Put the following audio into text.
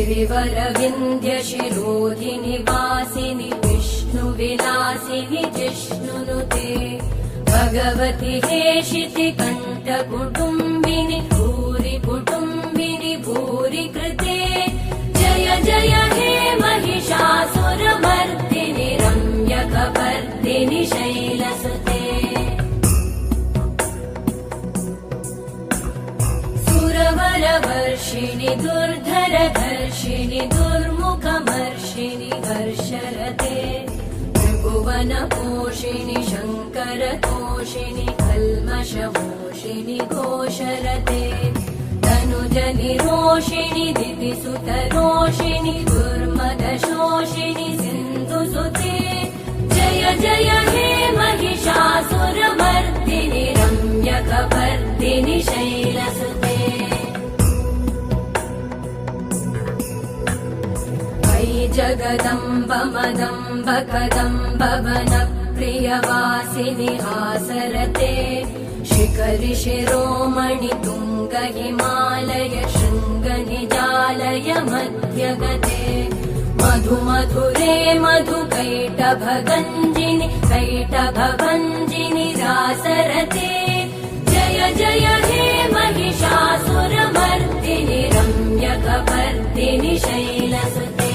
गिरिवरविन्ध्यशिरोधिनि वासिनि विष्णुविलासिनि जिष्णुनुते भगवति हेशिति कण्ठकुटुम्बिनि भूरि कुटुम्बिनि भूरि कृते जय जय हे महिषासुरमर्दिनि रम्यकपर्दिनि शैलसुते सुरवरवर्षिणि दुर्धरधर्षिणि दुर्मुखमर्षिणि हर्षरते त्रिभुवनपोषिणि शङ्करतोषिणि कल्मषमोषिणि घोषरते तनुजनिरोषिणि दिविसुतरोषिणि दुर्मदशोषिणि सिन्धुसुते जय जय हे महिषासुरमर्दिनि रम्यकपर्दिनि शैलसुते जगदम्ब मदम्ब कदम्ब वनप्रियवासिनि हासरते शिखरि शिरोमणि तुङ्ग हिमालय शृङ्ग निजालय मध्यगते मधु मधुरे मधु कैटभगञ्जिनि कैटभभञ्जिनि रासरते जय जय हे महिषासुरमर्दिनि रम्यकपर्दिनि शैलसुते